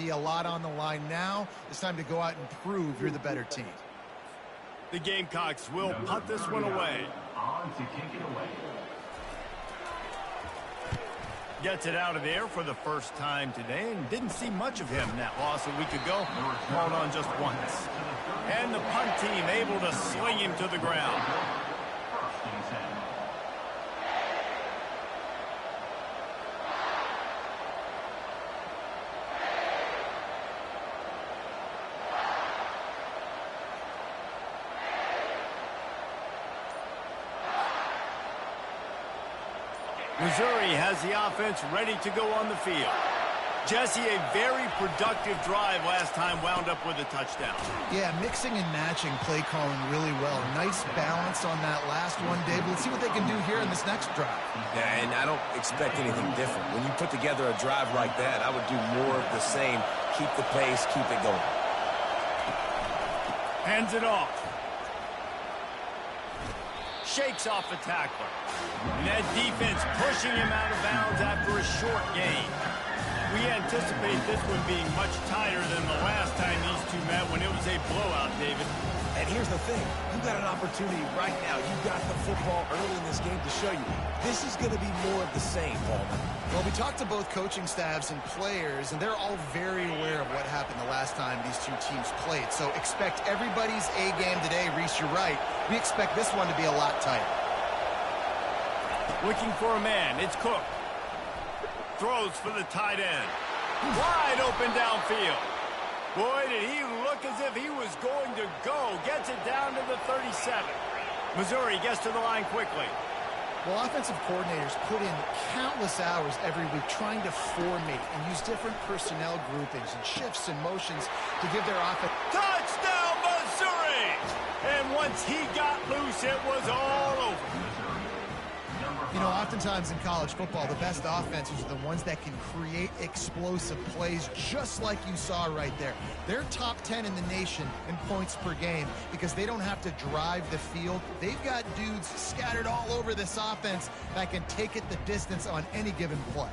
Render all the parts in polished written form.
be a lot on the line now. It's time to go out and prove you're the better team. The Gamecocks will punt this one away. On to kick it away. Gets it out of there for the first time today, and didn't see much of him that loss a week ago. Called on just once. And the punt team able to sling him to the ground. Missouri has the offense ready to go on the field. Jesse, a very productive drive last time, wound up with a touchdown. Yeah, mixing and matching play calling really well. Nice balance on that last one, Dave. Let's see what they can do here in this next drive. Yeah, and I don't expect anything different. When you put together a drive like that, I would do more of the same. Keep the pace, keep it going. Hands it off. Shakes off the tackler. And that defense pushing him out of bounds after a short gain. We anticipate this one being much tighter than the last time these two met when it was a blowout, David. And here's the thing. You've got an opportunity right now. You've got the football early in this game to show you. This is going to be more of the same, Paulman. Well, we talked to both coaching staffs and players, and they're all very aware of what happened the last time these two teams played. So expect everybody's A game today. Reese, you're right. We expect this one to be a lot tighter. Looking for a man. It's Cook. Throws for the tight end. Wide open downfield. Boy, did he look as if he was going to go. Gets it down to the 37. Missouri gets to the line quickly. Well, offensive coordinators put in countless hours every week trying to formate and use different personnel groupings and shifts and motions to give their offense. Touchdown, Missouri! And once he got loose, it was all over. You know, oftentimes in college football, the best offenses are the ones that can create explosive plays, just like you saw right there. They're top 10 in the nation in points per game because they don't have to drive the field. They've got dudes scattered all over this offense that can take it the distance on any given play.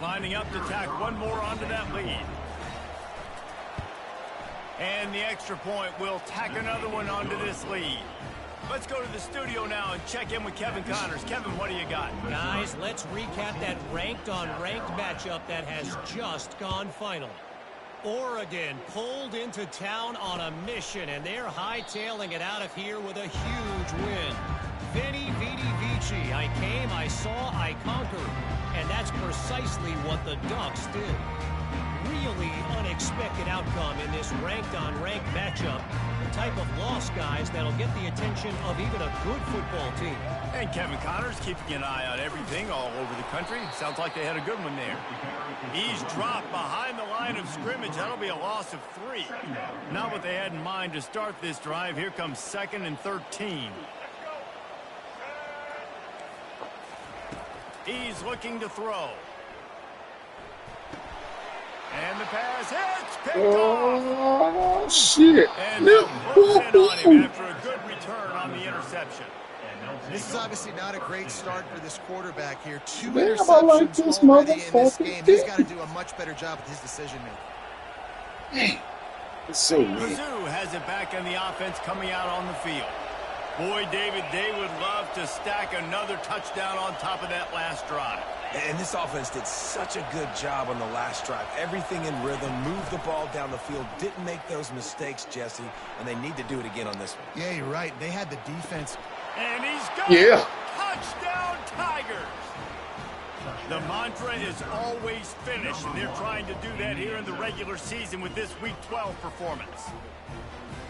Lining up to tack one more onto that lead. And the extra point will tack another one onto this lead. Let's go to the studio now and check in with Kevin Connors. Kevin, what do you got? Guys, let's recap that ranked-on-ranked matchup that has just gone final. Oregon pulled into town on a mission, and they're hightailing it out of here with a huge win. Veni, Vidi, Vici. I came, I saw, I conquered. And that's precisely what the Ducks did. Really unexpected outcome in this ranked-on-ranked matchup. The type of loss, guys, that'll get the attention of even a good football team. And Kevin Connors keeping an eye on everything all over the country. Sounds like they had a good one there. He's dropped behind the line of scrimmage. That'll be a loss of 3. Not what they had in mind to start this drive. Here comes 2nd and 13. He's looking to throw. And the pass hits, picked off. Shit. And they'll close in on him after a good return on the interception. This is obviously not a great start for this quarterback here. 2 Man, interceptions like this already in this motherfucking game. He's got to do a much better job with his decision making. It's so weird. Mizzou has it back in the offense coming out on the field. Boy, David, they would love to stack another touchdown on top of that last drive. And this offense did such a good job on the last drive. Everything in rhythm, moved the ball down the field, didn't make those mistakes, Jesse, and they need to do it again on this one. Yeah, you're right. They had the defense. And he's got touchdown Tigers. The mantra is always finish, and they're trying to do that here in the regular season with this Week 12 performance.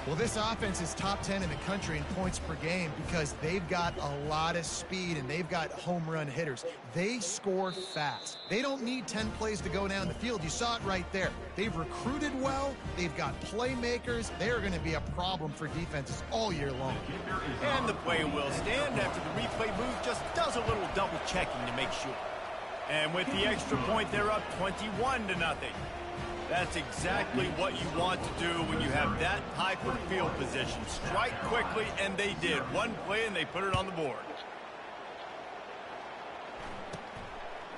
Well, this offense is top 10 in the country in points per game because they've got a lot of speed and they've got home run hitters. They score fast. They don't need 10 plays to go down the field. You saw it right there. They've recruited well. They've got playmakers. They're going to be a problem for defenses all year long. And the play will stand after the replay move just does a little double checking to make sure. And with the extra point, they're up 21-0. That's exactly what you want to do when you have that type of field position. Strike quickly, and they did. One play, and they put it on the board.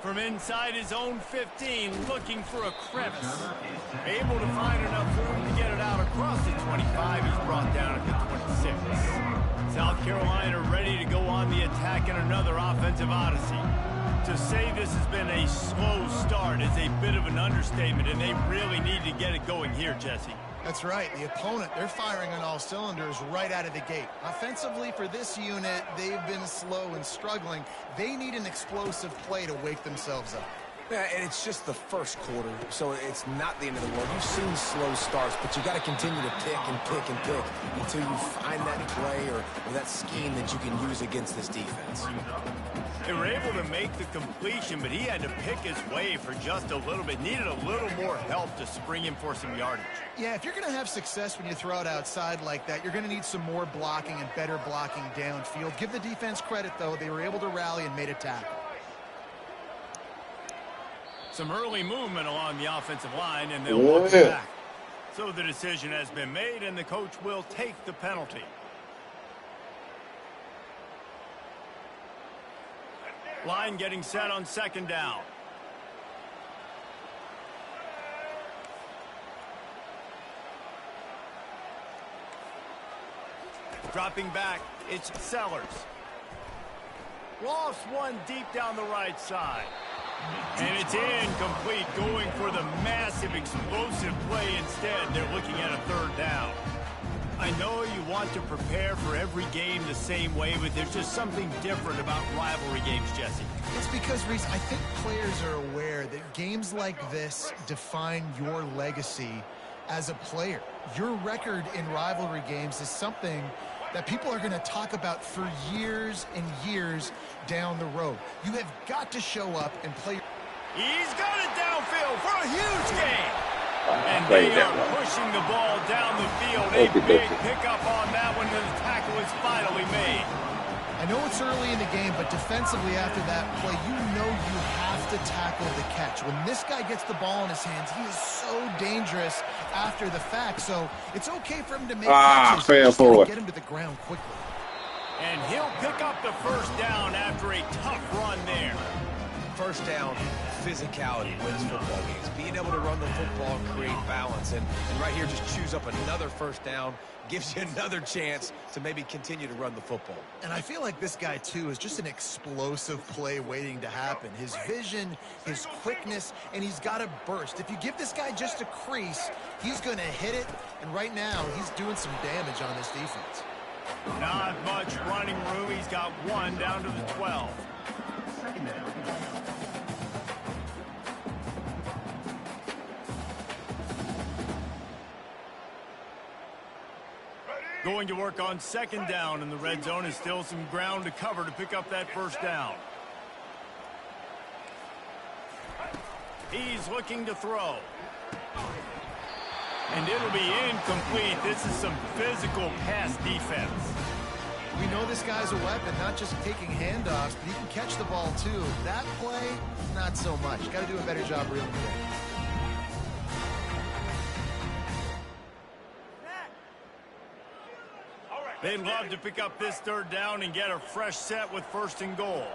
From inside his own 15, looking for a crevice. Able to find enough room to get it out across the 25. He's brought down at the 26. South Carolina ready to go on the attack in another offensive odyssey. To say this has been a slow start is a bit of an understatement, and they really need to get it going here, Jesse. That's right. The opponent, they're firing on all cylinders right out of the gate. Offensively, for this unit, they've been slow and struggling. They need an explosive play to wake themselves up. Yeah, and it's just the first quarter, so it's not the end of the world. You've seen slow starts, but you got to continue to pick and pick and pick until you find that play or that scheme that you can use against this defense. They were able to make the completion, but he had to pick his way for just a little bit. Needed a little more help to spring him for some yardage. Yeah, if you're going to have success when you throw it outside like that, you're going to need some more blocking and better blocking downfield. Give the defense credit, though. They were able to rally and made a tackle. Some early movement along the offensive line, and they'll walk it back. So the decision has been made, and the coach will take the penalty. Line getting set on second down. Dropping back, it's Sellers. Lofts one deep down the right side. And it's incomplete, going for the massive explosive play instead. They're looking at a third down. I know you want to prepare for every game the same way, but there's just something different about rivalry games, Jesse. It's because, Reese, I think players are aware that games like this define your legacy as a player. Your record in rivalry games is something that people are going to talk about for years and years down the road. You have got to show up and play. He's got it downfield for a huge gain. And they are pushing the ball down the field. A big pickup on that one, and the tackle is finally made. I know it's early in the game, but defensively after that play, you know you have to tackle the catch. When this guy gets the ball in his hands, he is so dangerous after the fact. So it's okay for him to make catches. Just gotta get him to the ground quickly. And he'll pick up the first down after a tough run there. First down, physicality wins football games. Being able to run the football, create balance, and right here just choose up another first down, gives you another chance to maybe continue to run the football. And I feel like this guy, too, is just an explosive play waiting to happen. His vision, his quickness, and he's got a burst. If you give this guy just a crease, he's going to hit it, and right now he's doing some damage on this defense. Not much running room. He's got one down to the 12. Going to work on second down, and the red zone is still some ground to cover to pick up that first down. He's looking to throw. And it'll be incomplete. This is some physical pass defense. We know this guy's a weapon, not just taking handoffs, but he can catch the ball, too. That play, not so much. Got to do a better job reeling it in. They'd love to pick up this third down and get a fresh set with first and goal.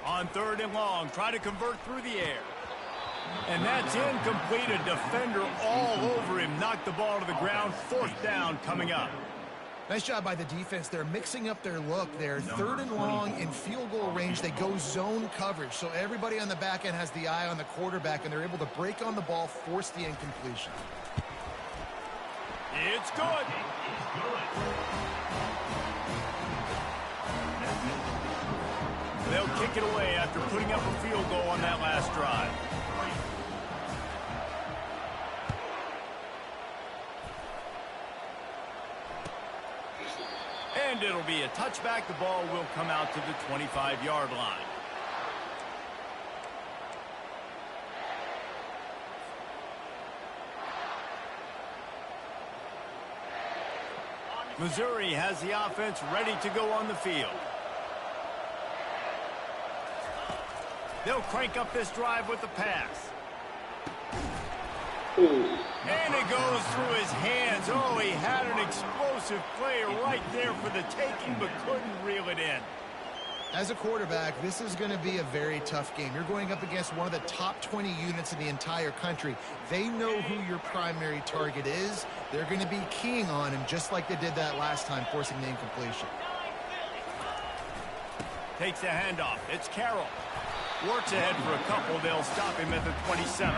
On third and long, try to convert through the air. And that's incomplete. A defender all over him. Knocked the ball to the ground. Fourth down coming up. Nice job by the defense. They're mixing up their look there. Third and long in field goal range. They go zone coverage. So everybody on the back end has the eye on the quarterback, and they're able to break on the ball, force the incompletion. It's good. They'll kick it away after putting up a field goal on that last drive. And it'll be a touchback. The ball will come out to the 25-yard line. Missouri has the offense ready to go on the field. They'll crank up this drive with the pass. And it goes through his hands. Oh, he had an explosive play right there for the taking, but couldn't reel it in. As a quarterback, this is going to be a very tough game. You're going up against one of the top 20 units in the entire country. They know who your primary target is. They're going to be keying on him just like they did that last time, forcing the incompletion. Takes the handoff. It's Carroll. Works ahead for a couple. They'll stop him at the 27.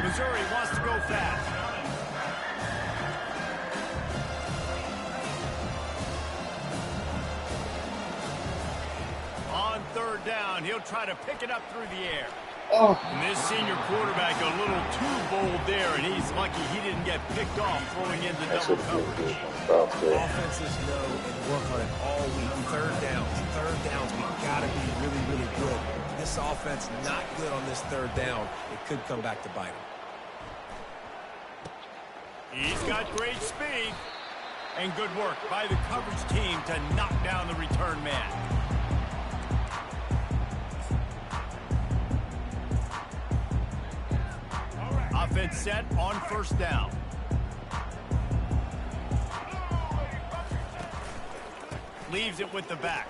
Missouri wants to go fast. On third down, he'll try to pick it up through the air. And this senior quarterback a little too bold there, and he's lucky he didn't get picked off throwing into double coverage. Offenses know and work on it all week. Third downs, we got to be really, really good. This offense not good on this third down. It could come back to bite him. He's got great speed. And good work by the coverage team to knock down the return man. Offense set on first down. Leaves it with the back.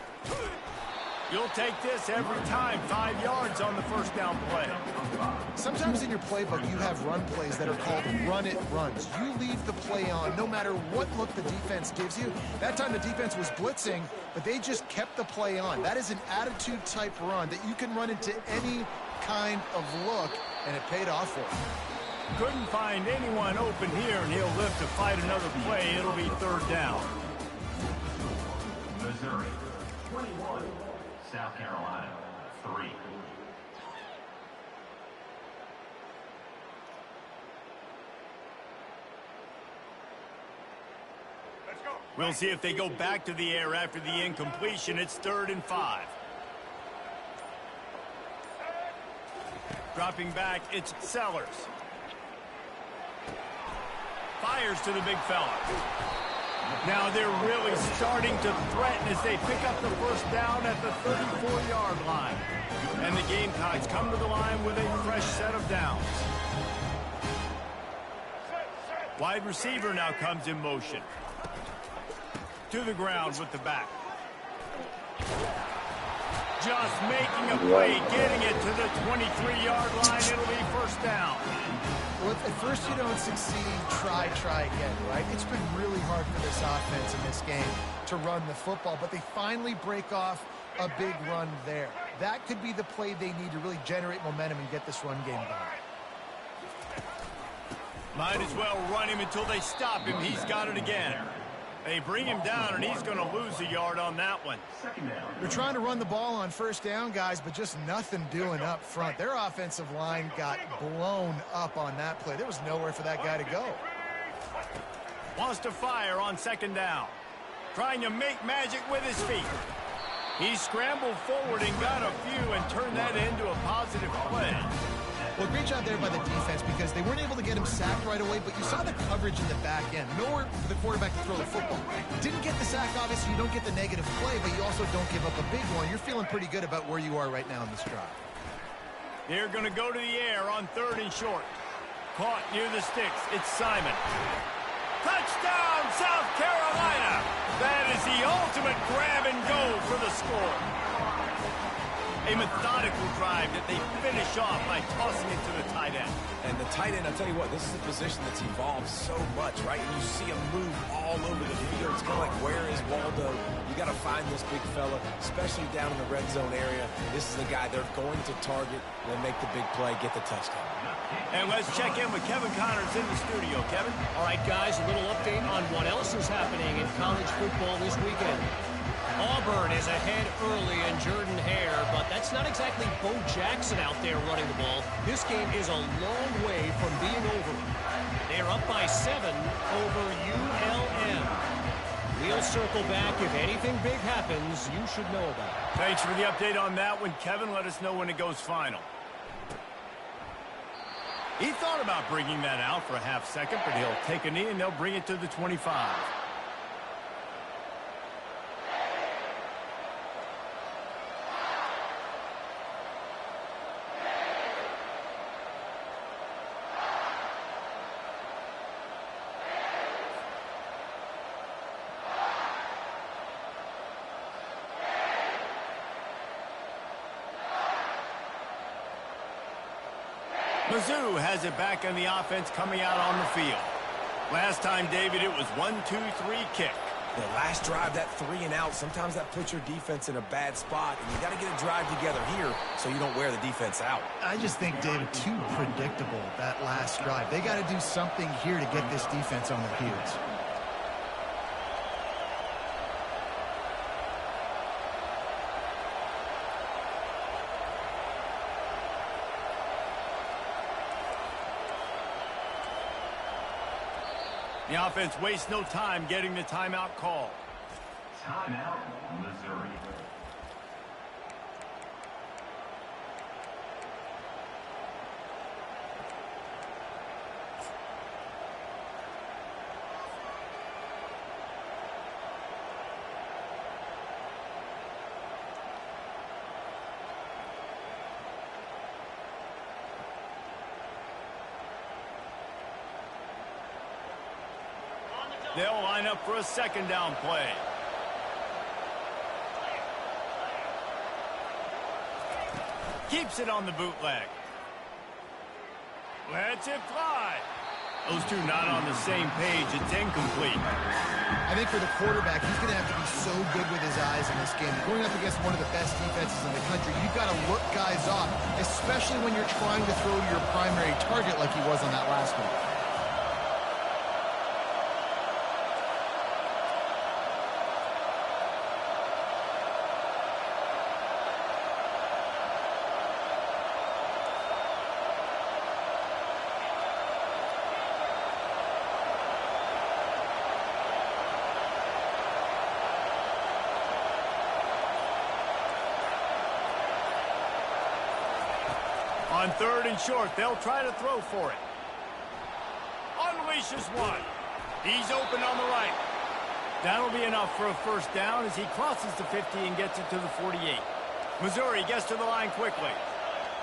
You'll take this every time. 5 yards on the first down play. Sometimes in your playbook, you have run plays that are called run-it runs. You leave the play on no matter what look the defense gives you. That time the defense was blitzing, but they just kept the play on. That is an attitude-type run that you can run into any kind of look, and it paid off for him. Couldn't find anyone open here, and he'll live to fight another play. It'll be third down. Missouri, 21. South Carolina, 3. We'll see if they go back to the air after the incompletion. It's 3rd and 5. Dropping back, it's Sellers. Fires to the big fella. Now they're really starting to threaten as they pick up the first down at the 34-yard line. And the Gamecocks come to the line with a fresh set of downs. Wide receiver now comes in motion. To the ground with the back. Just making a play, getting it to the 23-yard line. It'll be first down. Well, if at first you don't succeed, try again, right? It's been really hard for this offense in this game to run the football, but they finally break off a big run there. That could be the play they need to really generate momentum and get this run game going. Might as well run him until they stop him. He's got it again. They bring him down, and he's going to lose a yard on that one. They're trying to run the ball on first down, guys, but just nothing doing up front. Their offensive line got blown up on that play. There was nowhere for that guy to go. Wants to fire on second down. Trying to make magic with his feet. He scrambled forward and got a few and turned that into a positive play. Well, great job there by the defense because they weren't able to get him sacked right away, but you saw the coverage in the back end. Nowhere for the quarterback to throw the football. Didn't get the sack, obviously. You don't get the negative play, but you also don't give up a big one. You're feeling pretty good about where you are right now in this drive. They're going to go to the air on 3rd and short. Caught near the sticks. It's Simon. Touchdown, South Carolina! That is the ultimate grab and go for the score. A methodical drive that they finish off by tossing it to the tight end. And the tight end, I'll tell you what, this is a position that's evolved so much, right? And you see him move all over the field. It's kind of like, where is Waldo? You got to find this big fella, especially down in the red zone area. This is the guy they're going to target and make the big play, get the touchdown. And let's check in with Kevin Connors in the studio. Kevin? All right, guys, a little update on what else is happening in college football this weekend. Auburn is ahead early in Jordan Hare, but that's not exactly Bo Jackson out there running the ball. This game is a long way from being over. They're up by 7 over ULM. We'll circle back. If anything big happens, you should know about it. Thanks for the update on that one, Kevin. Let us know when it goes final. He thought about bringing that out for a half second, but he'll take a knee and they'll bring it to the 25. Mizzou has it back on the offense coming out on the field. Last time, David, it was 1-2-3 kick. The last drive, that 3 and out, sometimes that puts your defense in a bad spot, and you got to get a drive together here so you don't wear the defense out. I just think, David, too predictable, that last drive. They got to do something here to get this defense on their heels. The offense wastes no time getting the timeout call. Timeout, Missouri. They'll line up for a second down play. Keeps it on the bootleg. Lets it fly. Those two not on the same page. It's incomplete. I think for the quarterback, he's going to have to be so good with his eyes in this game. Going up against one of the best defenses in the country, you've got to look guys off, especially when you're trying to throw to your primary target like he was on that last one. On 3rd and short, they'll try to throw for it. Unleashes one. He's open on the right. That'll be enough for a first down as he crosses the 50 and gets it to the 48. Missouri gets to the line quickly.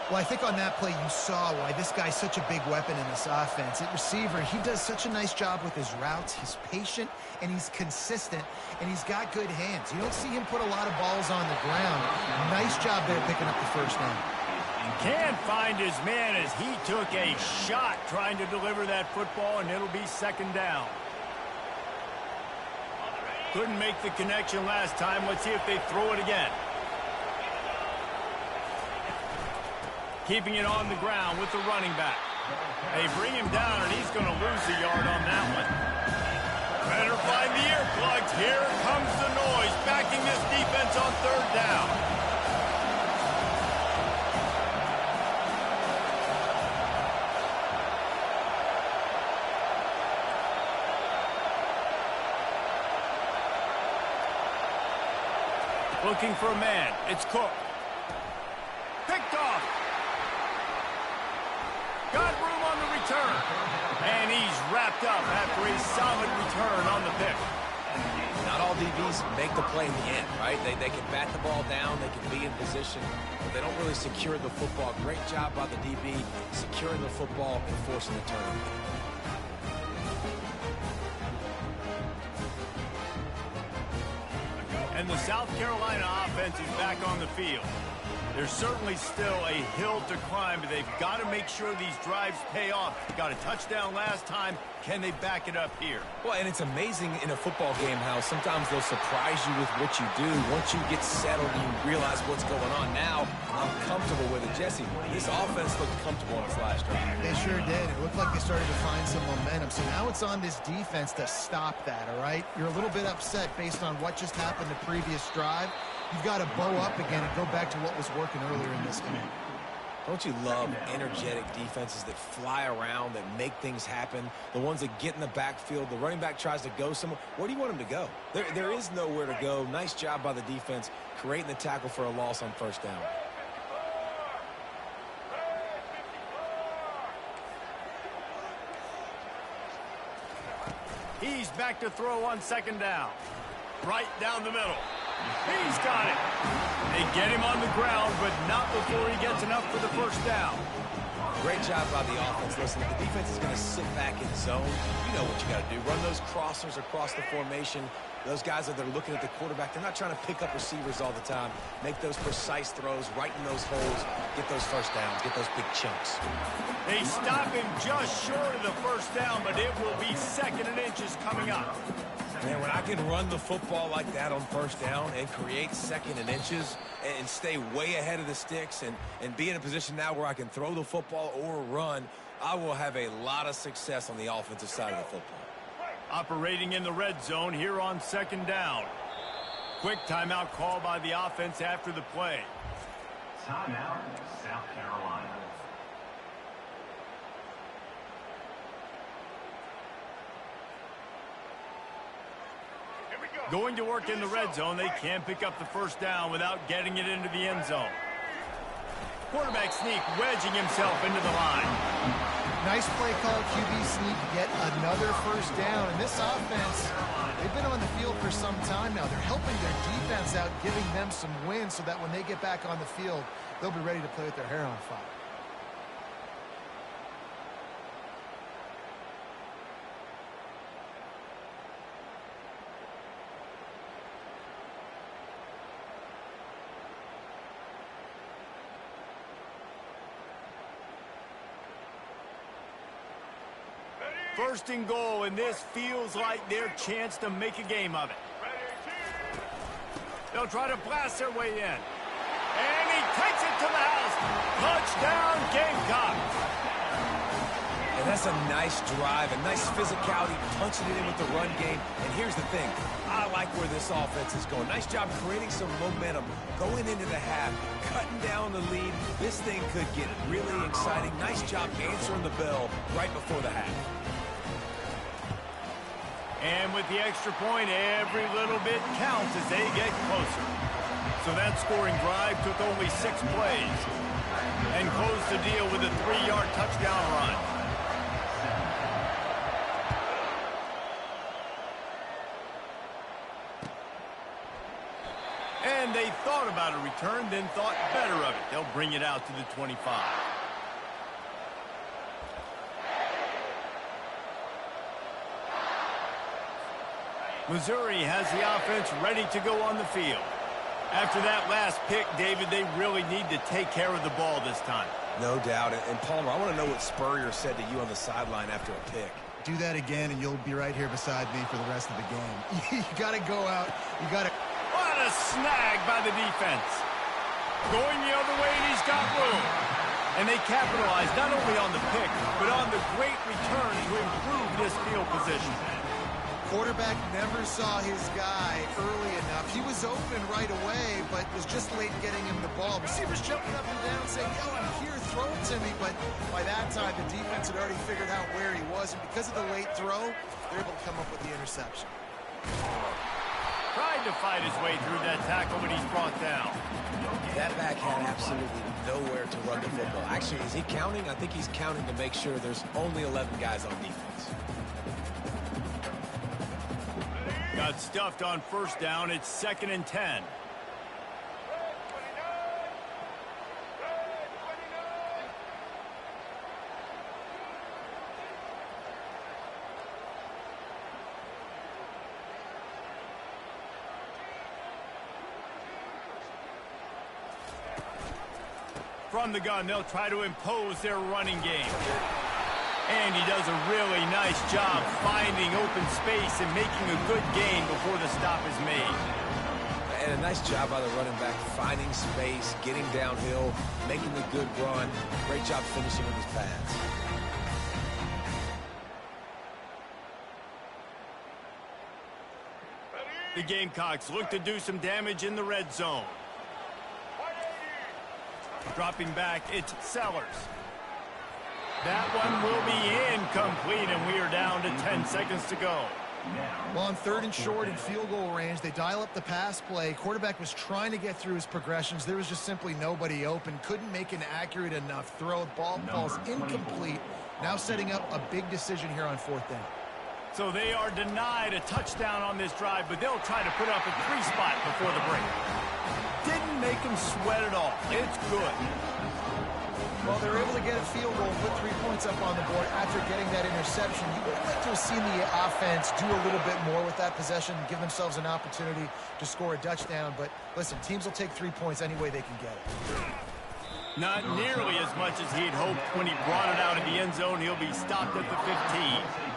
Well, I think on that play you saw why this guy's such a big weapon in this offense. At receiver, he does such a nice job with his routes. He's patient, and he's consistent, and he's got good hands. You don't see him put a lot of balls on the ground. Nice job there picking up the first down. Can't find his man as he took a shot trying to deliver that football, and it'll be second down. Couldn't make the connection last time. Let's see if they throw it again. Keeping it on the ground with the running back. They bring him down, and he's going to lose a yard on that one. Better find the earplugs. Here comes the noise, backing this defense on 3rd down. Looking for a man. It's Cook. Picked off. Got room on the return. And he's wrapped up after a solid return on the pick. Not all DBs make the play in the end, right? They can bat the ball down, they can be in position, but they don't really secure the football. Great job by the DB securing the football and forcing the turnover. And the South Carolina offense is back on the field. There's certainly still a hill to climb, but they've got to make sure these drives pay off. Got a touchdown last time. Can they back it up here? Well, and it's amazing in a football game how sometimes they'll surprise you with what you do. Once you get settled and you realize what's going on now, I'm comfortable with it. Jesse, this offense looked comfortable on its last drive. They sure did. It looked like they started to find some momentum. So now it's on this defense to stop that, all right? You're a little bit upset based on what just happened the previous drive. You've got to bow up again and go back to what was working earlier in this game. Don't you love energetic defenses that fly around, that make things happen, the ones that get in the backfield, the running back tries to go somewhere. Where do you want him to go? There is nowhere to go. Nice job by the defense creating the tackle for a loss on first down. He's back to throw on second down. Right down the middle. He's got it. They get him on the ground, but not before he gets enough for the first down. Great job by the offense. Listen, if the defense is going to sit back in zone, you know what you got to do. Run those crossers across the formation. Those guys that are looking at the quarterback, they're not trying to pick up receivers all the time. Make those precise throws, right in those holes, get those first downs, get those big chunks. They stop him just short of the first down, but it will be 2nd and inches coming up. Man, when I can run the football like that on first down and create 2nd and inches and stay way ahead of the sticks and be in a position now where I can throw the football or run, I will have a lot of success on the offensive side of the football. Operating in the red zone here on 2nd down. Quick timeout call by the offense after the play. Timeout, South Carolina. Going to work in the red zone, they can't pick up the first down without getting it into the end zone. Quarterback sneak, wedging himself into the line. Nice play call, QB sneak, get another first down. And this offense, they've been on the field for some time now. They're helping their defense out, giving them some wins so that when they get back on the field, they'll be ready to play with their hair on fire. First and goal, and this feels like their chance to make a game of it. They'll try to blast their way in. And he takes it to the house. Touchdown, Gamecocks. And that's a nice drive, a nice physicality, punching it in with the run game. And here's the thing. I like where this offense is going. Nice job creating some momentum, going into the half, cutting down the lead. This thing could get really exciting. Nice job answering the bell right before the half. And with the extra point, every little bit counts as they get closer. So that scoring drive took only 6 plays and closed the deal with a 3-yard touchdown run. And they thought about a return, then thought better of it. They'll bring it out to the 25. Missouri has the offense ready to go on the field. After that last pick, David, they really need to take care of the ball this time. No doubt. And Palmer, I want to know what Spurrier said to you on the sideline after a pick. Do that again, and you'll be right here beside me for the rest of the game. You got to go out. You got to... What a snag by the defense. Going the other way, and he's got room. And they capitalize not only on the pick, but on the great return to improve this field position. Quarterback never saw his guy early enough. He was open right away, but was just late getting him the ball. Receivers jumping up and down saying, yo, I'm here, throw it to me. But by that time, the defense had already figured out where he was. And because of the late throw, they're able to come up with the interception. Tried to fight his way through that tackle, but he's brought down. That back had absolutely nowhere to run the football. Actually, is he counting? I think he's counting to make sure there's only 11 guys on defense. Got stuffed on first down. It's 2nd and 10. From the gun, they'll try to impose their running game. And he does a really nice job finding open space and making a good gain before the stop is made. And a nice job by the running back, finding space, getting downhill, making a good run. Great job finishing with his pads. The Gamecocks look to do some damage in the red zone. Dropping back, it's Sellers. That one will be incomplete, and we are down to 10 seconds to go. Well, on 3rd and short in field goal range, they dial up the pass play. Quarterback was trying to get through his progressions. There was just simply nobody open. Couldn't make an accurate enough throw. Ball falls incomplete. Now setting up a big decision here on 4th down. So they are denied a touchdown on this drive, but they'll try to put up a 3-spot before the break. Didn't make them sweat at all. It's good. Well, they're able to get a field goal and put 3 points up on the board after getting that interception. You would like to have seen the offense do a little bit more with that possession, give themselves an opportunity to score a touchdown. But listen, teams will take 3 points any way they can get it. Not nearly as much as he'd hoped when he brought it out of the end zone. He'll be stopped at the 15.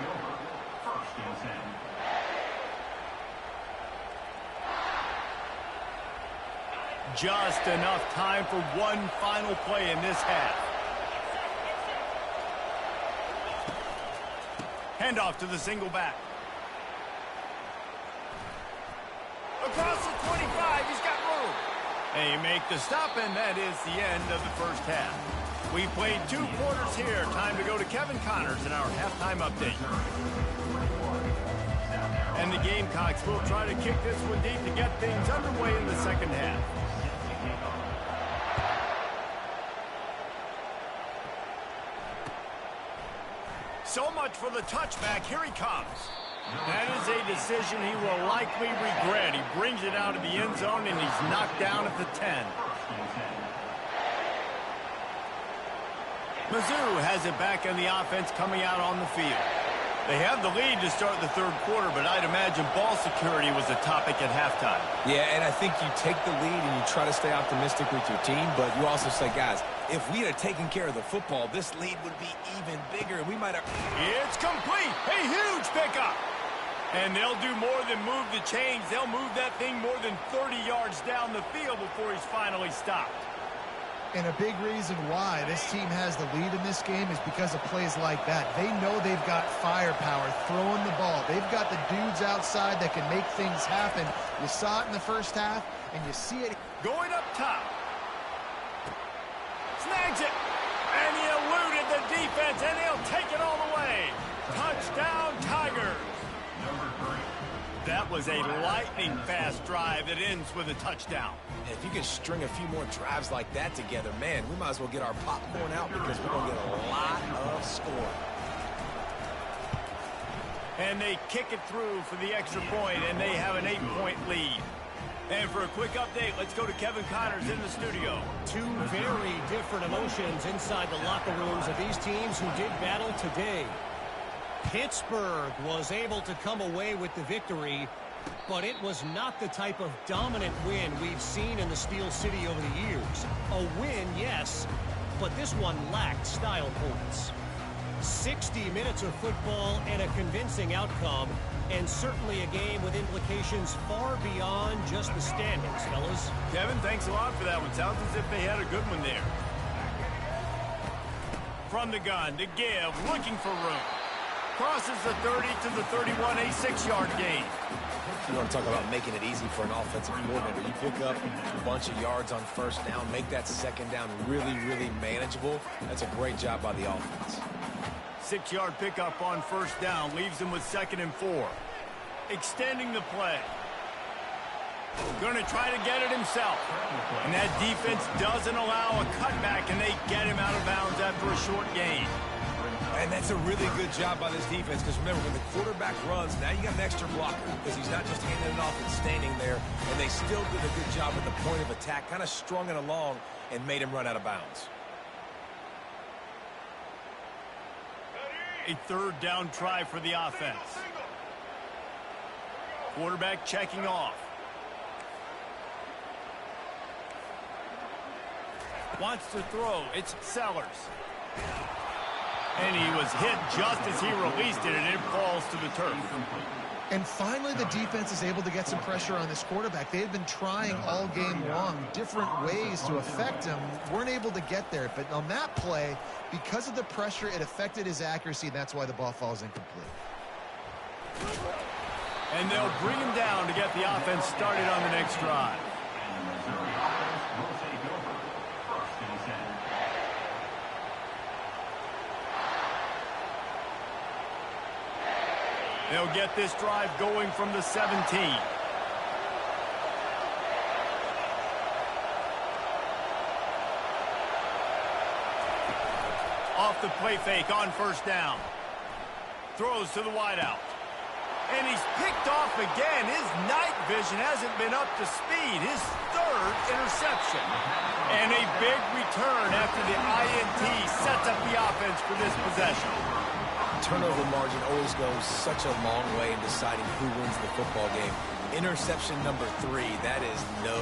Just enough time for one final play in this half. Handoff to the single back. Across the 25, he's got room. They make the stop, and that is the end of the first half. We played 2 quarters here. Time to go to Kevin Connors in our halftime update. And the Gamecocks will try to kick this one deep to get things underway in the second half. So much for the touchback. Here he comes. That is a decision he will likely regret. He brings it out of the end zone, and he's knocked down at the 10. Mizzou has it back in the offense coming out on the field. They have the lead to start the third quarter, but I'd imagine ball security was a topic at halftime. Yeah, and I think you take the lead and you try to stay optimistic with your team, but you also say, guys, if we had taken care of the football, this lead would be even bigger, and we might have... It's complete. A huge pickup. And they'll do more than move the chains. They'll move that thing more than 30 yards down the field before he's finally stopped. And a big reason why this team has the lead in this game is because of plays like that. They know they've got firepower throwing the ball. They've got the dudes outside that can make things happen. You saw it in the first half, and you see it. Going up top. Snags it. And he eluded the defense, and he'll take it all the way. Touchdown, Tigers. That was a lightning-fast drive that ends with a touchdown. And if you can string a few more drives like that together, man, we might as well get our popcorn out because we're going to get a lot of scoring. And they kick it through for the extra point, and they have an 8-point lead. And for a quick update, let's go to Kevin Connors in the studio. 2 very different emotions inside the locker rooms of these teams who did battle today. Pittsburgh was able to come away with the victory, but it was not the type of dominant win we've seen in the Steel City over the years. A win, yes, but this one lacked style points. 60 minutes of football and a convincing outcome, and certainly a game with implications far beyond just the standings, fellas. Kevin, thanks a lot for that one. Sounds as if they had a good one there. From the gun to give, looking for room. Crosses the 30 to the 31, a 6-yard gain. You want to talk about making it easy for an offensive coordinator. You pick up a bunch of yards on first down, make that second down really, really manageable. That's a great job by the offense. 6-yard pickup on first down, leaves him with 2nd and 4. Extending the play. Going to try to get it himself. And that defense doesn't allow a cutback, and they get him out of bounds after a short gain. And that's a really good job by this defense because, remember, when the quarterback runs, now you got an extra blocker because he's not just handing it off and standing there. And they still did a good job at the point of attack, kind of strung it along and made him run out of bounds. A 3rd down try for the offense. Quarterback checking off. Wants to throw. It's Sellers. And he was hit just as he released it, and it falls to the turf. And finally, the defense is able to get some pressure on this quarterback. They had been trying all game long different ways to affect him. Weren't able to get there. But on that play, because of the pressure, it affected his accuracy. That's why the ball falls incomplete. And they'll bring him down to get the offense started on the next drive. They'll get this drive going from the 17. Off the play fake on first down. Throws to the wideout. And he's picked off again. His night vision hasn't been up to speed. His third interception. And a big return after the INT sets up the offense for this possession. Turnover margin always goes such a long way in deciding who wins the football game. Interception number 3, that is no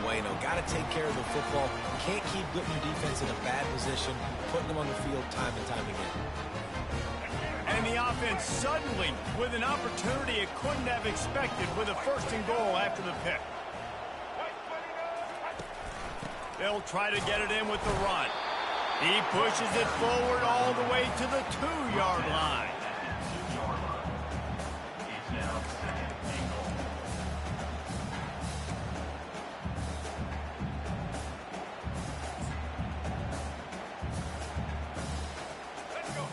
bueno. Got to take care of the football. Can't keep putting your defense in a bad position, putting them on the field time and time again. And the offense suddenly with an opportunity it couldn't have expected with a 1st and goal after the pick. They'll try to get it in with the run. He pushes it forward all the way to the 2-yard line.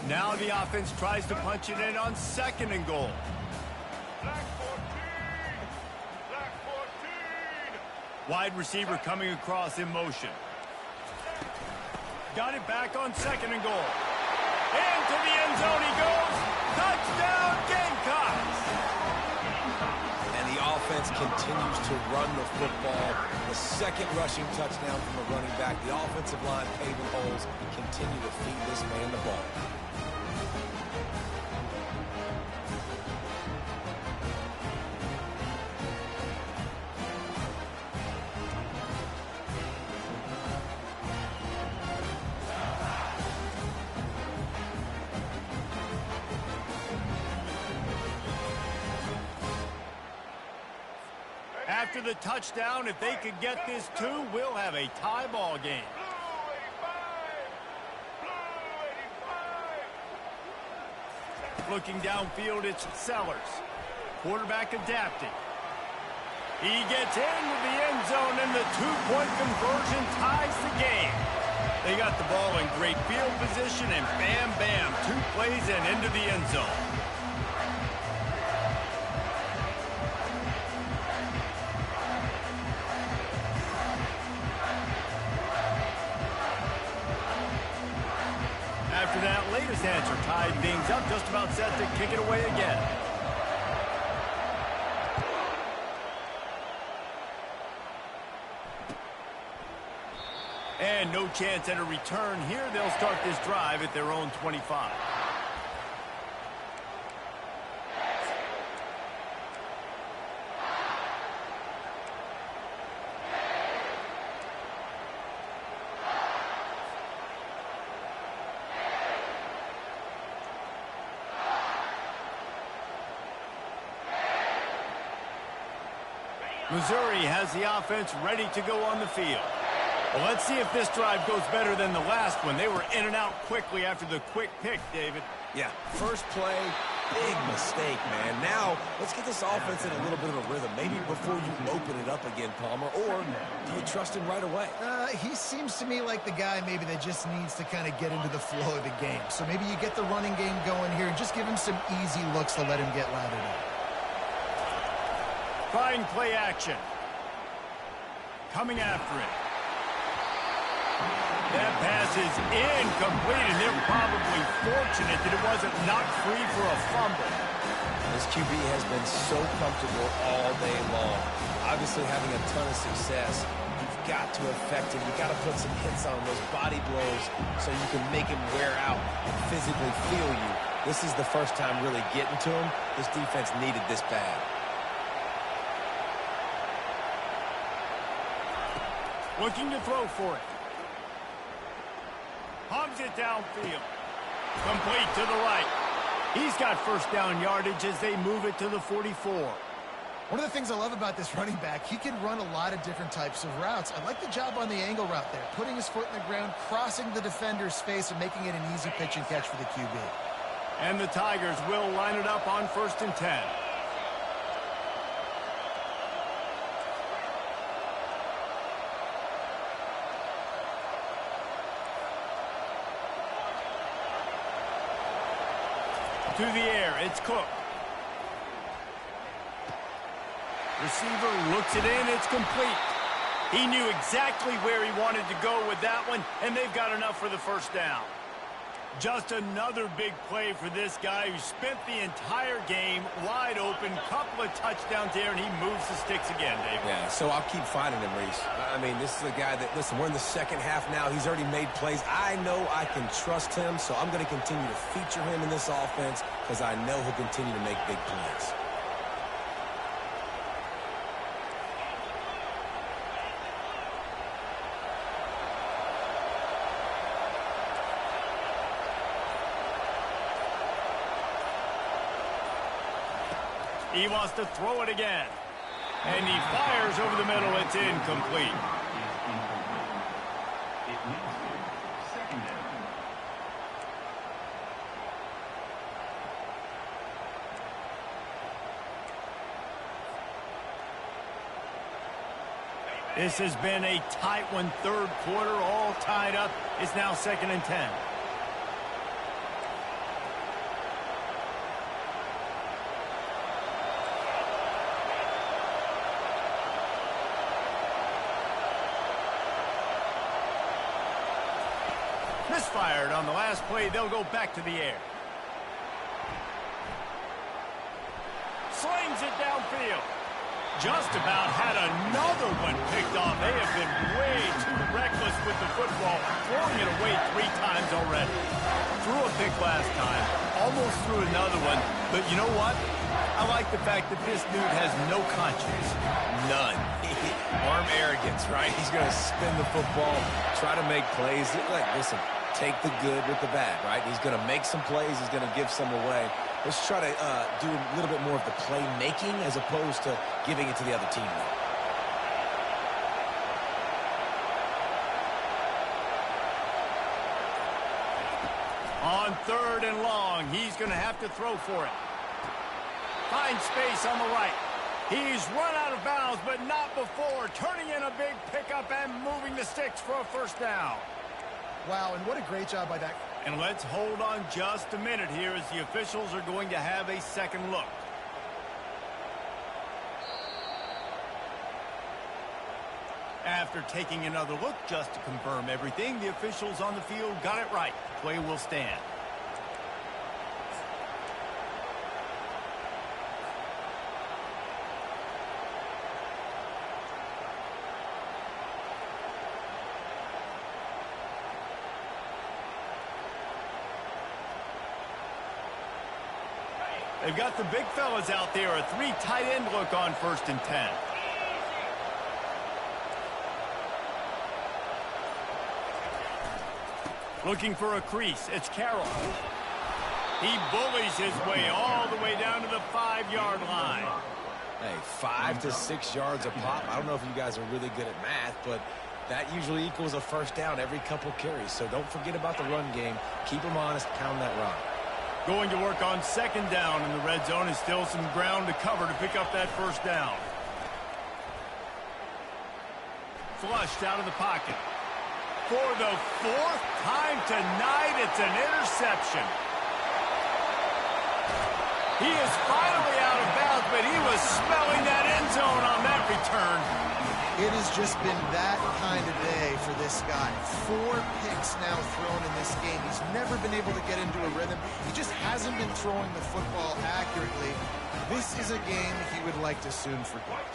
Now the offense tries to punch it in on 2nd and goal. Wide receiver coming across in motion. Got it back on 2nd and goal. Into the end zone he goes. Touchdown Gamecocks! And the offense continues to run the football. The 2nd rushing touchdown from the running back. The offensive line paving holes. Continue to feed this man the ball. After the touchdown, if they could get this 2, we'll have a tie ball game. Looking downfield, it's Sellers. Quarterback adapting. He gets into the end zone, and the 2-point conversion ties the game. They got the ball in great field position, and bam, bam, 2 plays and into the end zone. After that latest answer tied things up, just about set to kick it away again. And no chance at a return here. They'll start this drive at their own 25. Missouri has the offense ready to go on the field. Well, let's see if this drive goes better than the last one. They were in and out quickly after the quick pick, David. Yeah, first play, big mistake, man. Now, let's get this offense in a little bit of a rhythm. Maybe before you open it up again, Palmer, or do you trust him right away? He seems to me like the guy maybe that just needs to kind of get into the flow of the game. So maybe you get the running game going here and just give him some easy looks to let him get lathered up. Fine play action. Coming after it. That pass is incomplete, and they're probably fortunate that it wasn't knocked free for a fumble. This QB has been so comfortable all day long. Obviously having a ton of success. You've got to affect him. You've got to put some hits on those body blows so you can make him wear out and physically feel you. This is the first time really getting to him. This defense needed this bad. Looking to throw for it. Hogs it downfield. Complete to the right. He's got first down yardage as they move it to the 44. One of the things I love about this running back, he can run a lot of different types of routes. I like the job on the angle route there, putting his foot in the ground, crossing the defender's face, and making it an easy pitch and catch for the QB. And the Tigers will line it up on 1st and 10. To the air, it's Cook. Receiver looks it in, it's complete. He knew exactly where he wanted to go with that one, and they've got enough for the first down. Just another big play for this guy who spent the entire game wide open. Couple of touchdowns there, and he moves the sticks again, David. Yeah, so I'll keep finding him, Reese. I mean, this is a guy that, listen, we're in the second half now. He's already made plays. I know I can trust him, so I'm going to continue to feature him in this offense because I know he'll continue to make big plays. He wants to throw it again. And he fires over the middle. It's incomplete. It leads to second down. This has been a tight one. Third quarter, all tied up. It's now 2nd and 10. Misfired on the last play. They'll go back to the air. Slings it downfield. Just about had another one picked off. They have been way too reckless with the football, throwing it away 3 times already. Threw a pick last time, almost threw another one, but you know what? I like the fact that this dude has no conscience. None. Arm arrogance, right? He's going to spin the football, try to make plays. Like, listen, take the good with the bad, right? He's going to make some plays. He's going to give some away. Let's try to do a little bit more of the playmaking as opposed to giving it to the other team. On 3rd and long, he's going to have to throw for it. Finds space on the right. He's run out of bounds, but not before. Turning in a big pickup and moving the sticks for a 1st down. Wow, and what a great job by that. And let's hold on just a minute here as the officials are going to have a second look. After taking another look just to confirm everything, the officials on the field got it right. Play will stand. They've got the big fellas out there. A 3 tight end look on 1st and 10. Looking for a crease. It's Carroll. He bullies his way all the way down to the 5-yard line. Hey, 5 to 6 yards a pop. I don't know if you guys are really good at math, but that usually equals a 1st down every couple carries. So don't forget about the run game. Keep them honest. Pound that rock. Going to work on 2nd down in the red zone, and still some ground to cover to pick up that 1st down. Flushed out of the pocket. For the 4th time tonight, it's an interception. He is finally out of bounds, but he was smelling that end zone on that return. It has just been that kind of day for this guy. 4 picks now thrown in this game. He's never been able to get into a rhythm. He just hasn't been throwing the football accurately. This is a game he would like to soon forget.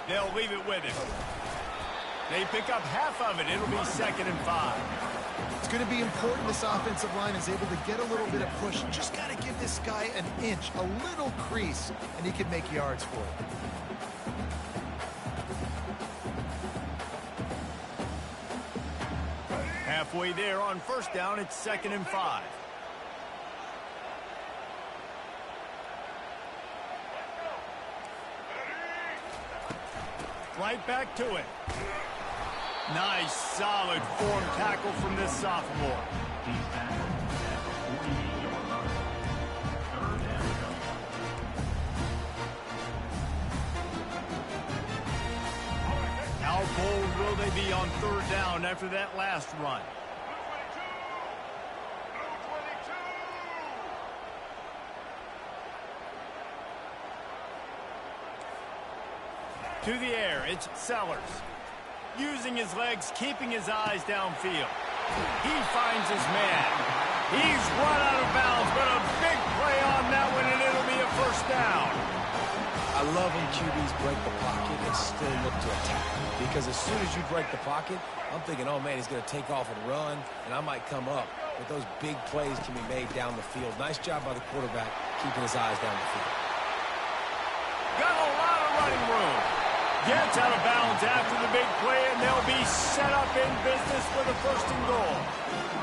They'll leave it with him. They pick up half of it. It'll be 2nd and 5. It's going to be important this offensive line is able to get a little bit of push. Just got to give this guy an inch, a little crease, and he can make yards for it. Halfway there on 1st down, it's 2nd and 5. Right back to it. Nice, solid form tackle from this sophomore. He's tackled at 48-yard line. 3rd down. How bold will they be on 3rd down after that last run? To the air, it's Sellers. using his legs, keeping his eyes downfield. He finds his man. He's run out of bounds, but a big play on that one, and it'll be a first down. I love when QBs break the pocket and still look to attack. Because as soon as you break the pocket, I'm thinking, oh, man, he's going to take off and run, and I might come up. But those big plays can be made down the field. Nice job by the quarterback keeping his eyes down the field. Got a lot of running room. Gets out of bounds after the big play, and they'll be set up in business for the first and goal.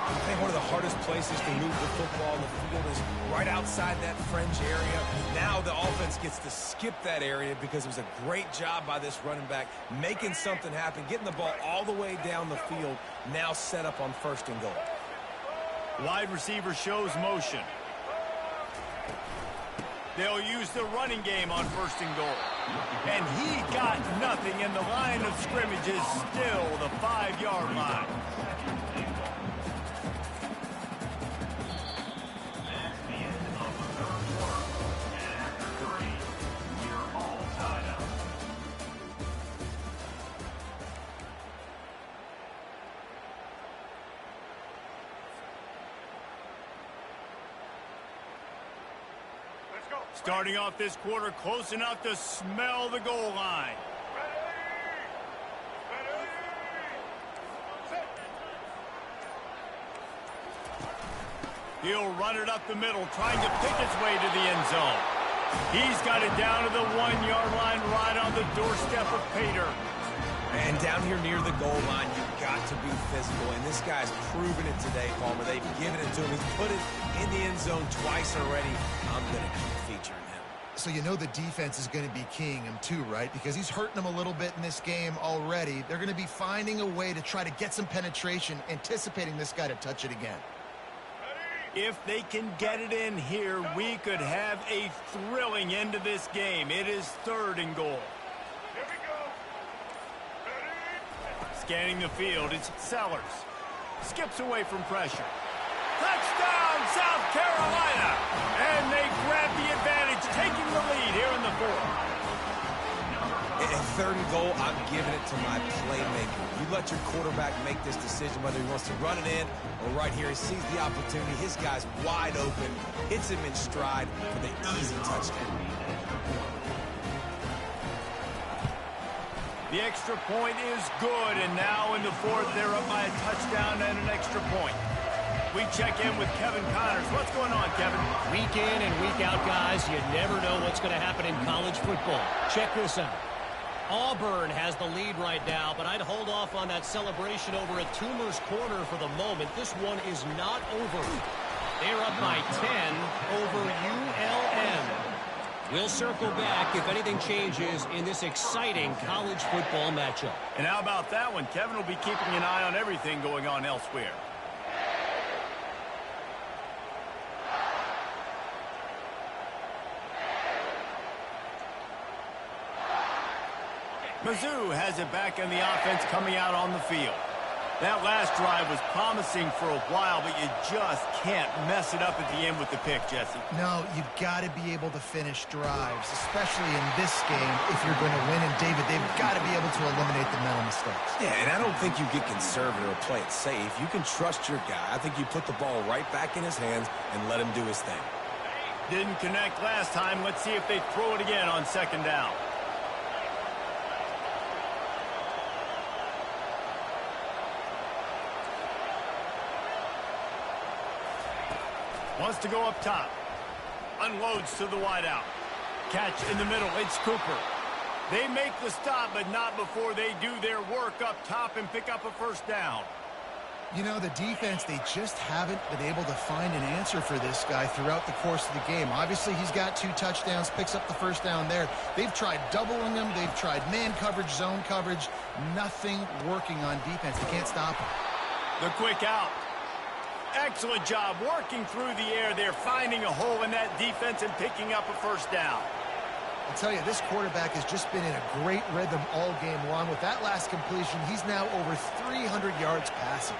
I think one of the hardest places to move the football on the field is right outside that fringe area. Now the offense gets to skip that area because it was a great job by this running back making something happen, getting the ball all the way down the field, now set up on first and goal. Wide receiver shows motion. They'll use the running game on first and goal. And he got nothing, and the line of scrimmage is still the 5-yard line. That's the end of the third quarter. And after 3, we're all tied up. Starting off this quarter close enough to smell the goal line. He'll run it up the middle, trying to pick its way to the end zone. He's got it down to the 1-yard line, right on the doorstep of Pater. And down here near the goal line, you've got to be physical. And this guy's proven it today, Palmer. They've given it to him. He's put it in the end zone twice already. I'm going to keep featuring him. So you know the defense is going to be keying him too, right? Because he's hurting them a little bit in this game already. They're going to be finding a way to try to get some penetration, anticipating this guy to touch it again. If they can get it in here, we could have a thrilling end to this game. It is third and goal. Here we go. Scanning the field, it's Sellers. Skips away from pressure. Touchdown, South Carolina! And they grab the advantage, taking the lead here in the fourth. At third and goal, I'm giving it to my playmaker. You let your quarterback make this decision whether he wants to run it in or right here. He sees the opportunity. His guy's wide open, hits him in stride for the easy touchdown. The extra point is good, and now in the fourth, they're up by a touchdown and an extra point. We check in with Kevin Connors. What's going on, Kevin? Week in and week out, guys, you never know what's going to happen in college football. Check this out. Auburn has the lead right now, but I'd hold off on that celebration over at Toomer's Corner for the moment. This one is not over. They're up by 10 over ULM. We'll circle back if anything changes in this exciting college football matchup. And how about that one? Kevin will be keeping an eye on everything going on elsewhere. Mizzou has it back in the offense coming out on the field. That last drive was promising for a while, but you just can't mess it up at the end with the pick, Jesse. No, you've got to be able to finish drives, especially in this game if you're going to win. And, David, they've got to be able to eliminate the mental mistakes. Yeah, and I don't think you get conservative or play it safe. You can trust your guy. I think you put the ball right back in his hands and let him do his thing. Didn't connect last time. Let's see if they throw it again on second down. Wants to go up top. Unloads to the wideout. Catch in the middle. It's Cooper. They make the stop, but not before they do their work up top and pick up a first down. You know, the defense, they just haven't been able to find an answer for this guy throughout the course of the game. Obviously, he's got 2 touchdowns, picks up the first down there. They've tried doubling him. They've tried man coverage, zone coverage. Nothing working on defense. They can't stop him. The quick out. Excellent job working through the air there, finding a hole in that defense and picking up a first down. I'll tell you, this quarterback has just been in a great rhythm all game long. With that last completion, he's now over 300 yards passing.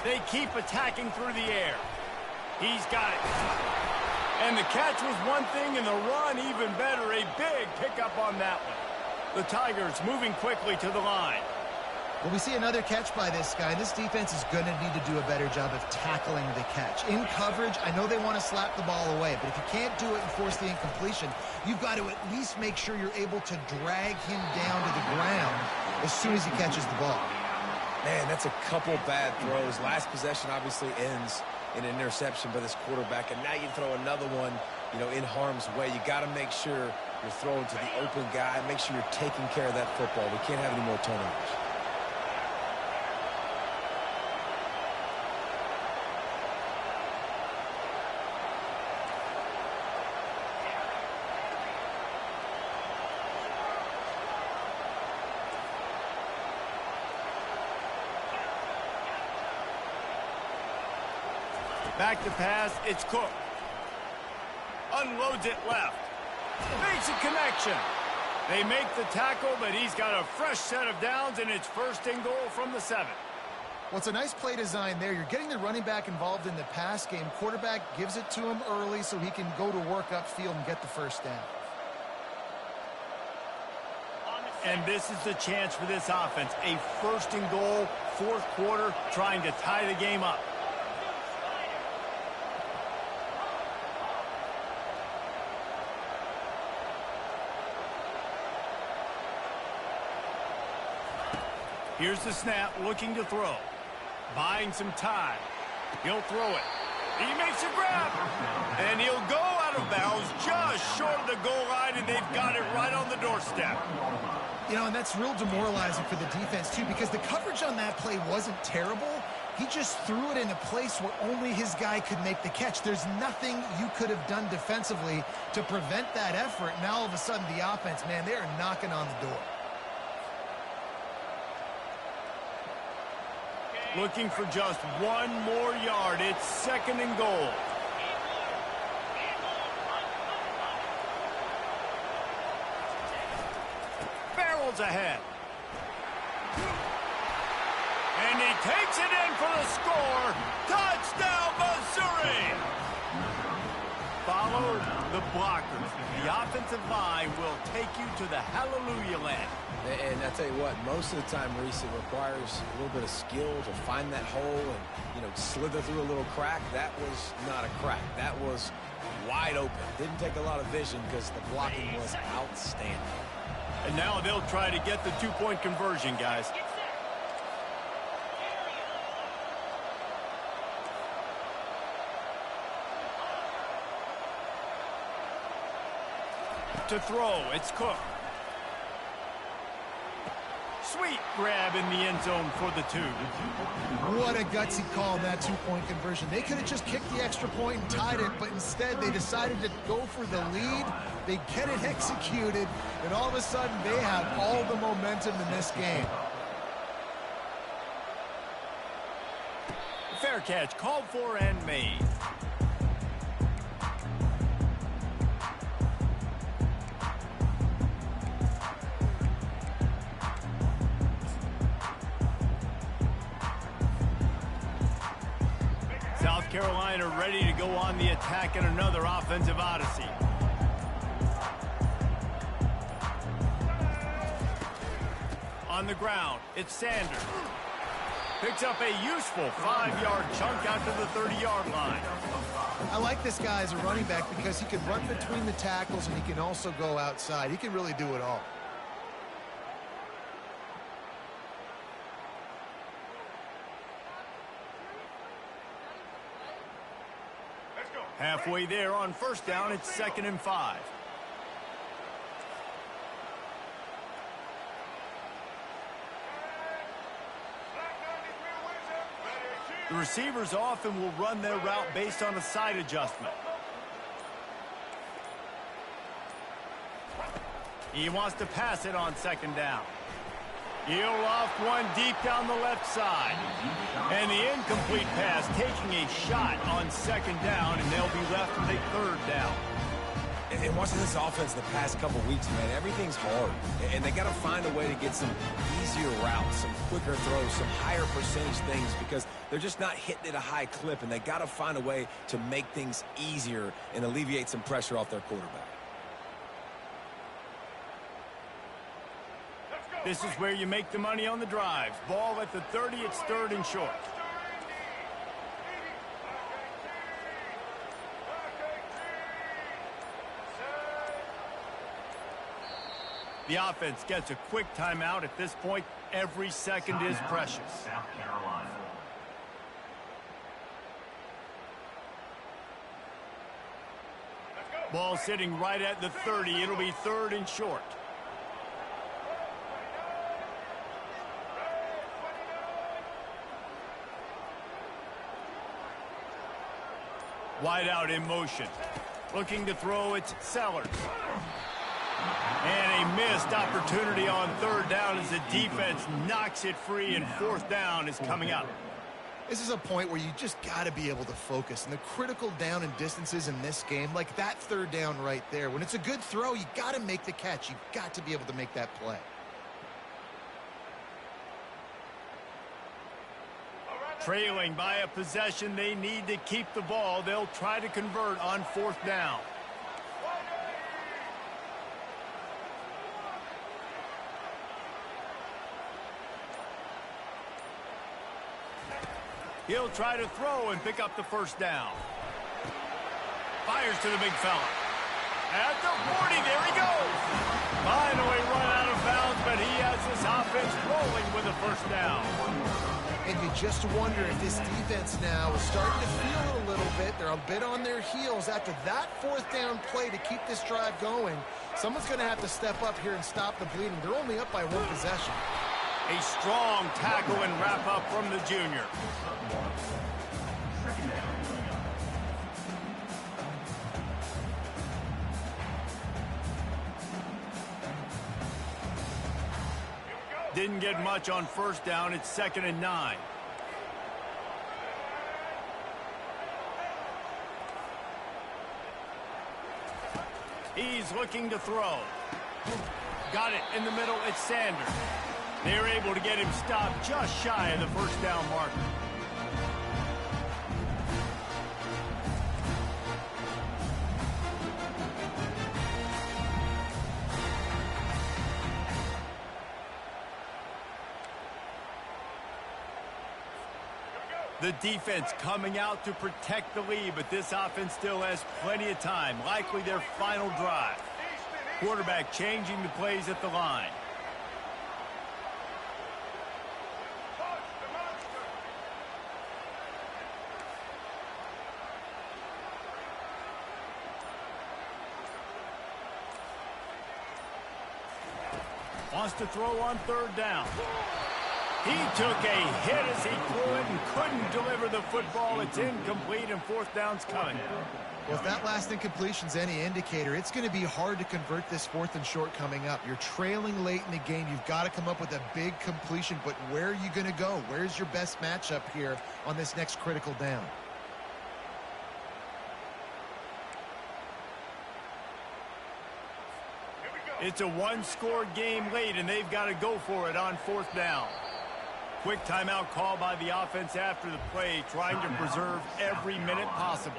They keep attacking through the air. He's got it. And the catch was one thing, and the run even better. A big pickup on that one. The Tigers moving quickly to the line. Well, we see another catch by this guy. This defense is going to need to do a better job of tackling the catch. In coverage, I know they want to slap the ball away, but if you can't do it and force the incompletion, you've got to at least make sure you're able to drag him down to the ground as soon as he catches the ball. Man, that's a couple bad throws. Last possession obviously ends in an interception by this quarterback, and now you throw another one, in harm's way. You got to make sure you're throwing to the open guy. Make sure you're taking care of that football. We can't have any more turnovers. Back to pass, it's Cook. Unloads it left. Makes a connection. They make the tackle, but he's got a fresh set of downs, and it's first and goal from the 7. Well, it's a nice play design there. You're getting the running back involved in the pass game. Quarterback gives it to him early so he can go to work upfield and get the first down. And this is the chance for this offense. A first and goal, fourth quarter, trying to tie the game up. Here's the snap, looking to throw. Buying some time. He'll throw it. He makes a grab. And he'll go out of bounds just short of the goal line, and they've got it right on the doorstep. And that's real demoralizing for the defense, too, because the coverage on that play wasn't terrible. He just threw it in a place where only his guy could make the catch. There's nothing you could have done defensively to prevent that effort. Now, all of a sudden, the offense, man, they are knocking on the door. Looking for just one more yard. It's second and goal. Barrels ahead. And he takes it in for the score. Touchdown, Missouri! Follow the blockers. The offensive line will take you to the hallelujah land. And I tell you what, most of the time, Reese, it requires a little bit of skill to find that hole and, slither through a little crack. That was not a crack. That was wide open. Didn't take a lot of vision because the blocking was outstanding. And now they'll try to get the two-point conversion, guys. To throw, it's Cook. Sweet grab in the end zone for the 2. What a gutsy call on that two-point conversion. They could have just kicked the extra point and tied it, but instead they decided to go for the lead. They get it executed, and all of a sudden they have all the momentum in this game. Fair catch, called for and made. South Carolina ready to go on the attack in another offensive odyssey. On the ground, it's Sanders. Picks up a useful 5-yard chunk out to the 30-yard line. I like this guy as a running back because he can run between the tackles and he can also go outside. He can really do it all. Halfway there on first down, it's 2nd and 5. The receivers often will run their route based on a side adjustment. He wants to pass it on 2nd down. He'll off one deep down the left side. And the incomplete pass taking a shot on 2nd down, and they'll be left with a 3rd down. And watching this offense the past couple weeks, man, everything's hard. And they got to find a way to get some easier routes, some quicker throws, some higher percentage things because they're just not hitting at a high clip. And they got to find a way to make things easier and alleviate some pressure off their quarterback. This is where you make the money on the drives. Ball at the 30, it's 3rd and short. The offense gets a quick timeout. At this point, every second is precious. South Carolina. Ball sitting right at the 30. It'll be 3rd and short. Wide out in motion. Looking to throw, it's Sellers. And a missed opportunity on 3rd down as the defense knocks it free, and 4th down is coming up. This is a point where you just got to be able to focus. And the critical down and distances in this game, like that 3rd down right there, when it's a good throw, you got to make the catch. You've got to be able to make that play. Trailing by a possession, they need to keep the ball. They'll try to convert on 4th down. He'll try to throw and pick up the 1st down. Fires to the big fella. At the 40, there he goes. Finally run out of bounds, but he has this offense rolling with a 1st down. And you just wonder if this defense now is starting to feel it a little bit. They're a bit on their heels after that 4th down play to keep this drive going. Someone's going to have to step up here and stop the bleeding. They're only up by 1 possession. A strong tackle and wrap up from the junior. Didn't get much on 1st down. It's 2nd and 9. He's looking to throw. Got it in the middle. It's Sanders. They're able to get him stopped just shy of the 1st down marker. The defense coming out to protect the lead, but this offense still has plenty of time. Likely their final drive. Quarterback changing the plays at the line. Wants to throw on 3rd down. He took a hit as he threw it and couldn't deliver the football. It's incomplete, and 4th down's coming. Well, if that last incompletion's any indicator, it's going to be hard to convert this 4th and short coming up. You're trailing late in the game. You've got to come up with a big completion, but where are you going to go? Where's your best matchup here on this next critical down? It's a 1-score game late, and they've got to go for it on 4th down. Quick timeout call by the offense after the play, trying to preserve every minute possible.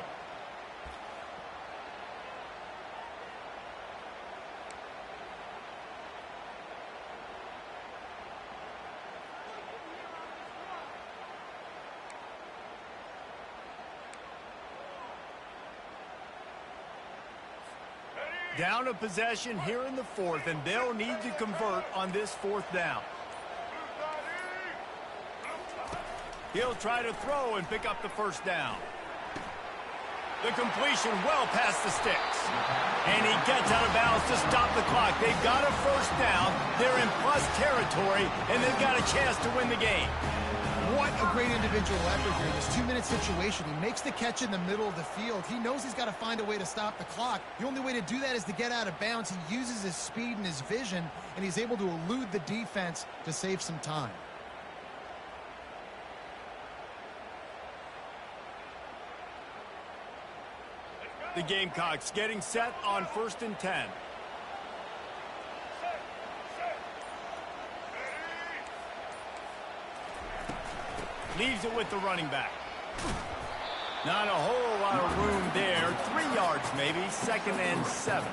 Down a possession here in the 4th, and they'll need to convert on this 4th down. He'll try to throw and pick up the 1st down. The completion well past the sticks. And he gets out of bounds to stop the clock. They've got a 1st down. They're in plus territory, and they've got a chance to win the game. What a great individual effort here. This 2-minute situation. He makes the catch in the middle of the field. He knows he's got to find a way to stop the clock. The only way to do that is to get out of bounds. He uses his speed and his vision, and he's able to elude the defense to save some time. The Gamecocks getting set on 1st and 10. Leaves it with the running back. Not a whole lot of room there. 3 yards maybe. 2nd and 7.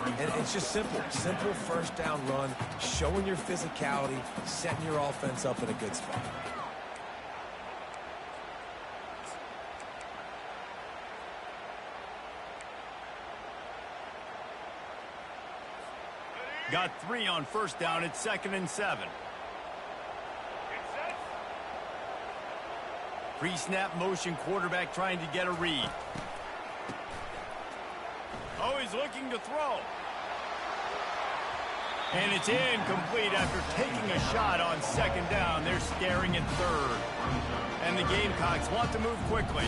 And it's just simple. Simple first down run, showing your physicality, setting your offense up in a good spot. Got 3 on 1st down. It's 2nd and 7. Pre-snap motion, quarterback trying to get a read. Oh, he's looking to throw. And it's incomplete after taking a shot on 2nd down. They're staring at 3rd. And the Gamecocks want to move quickly.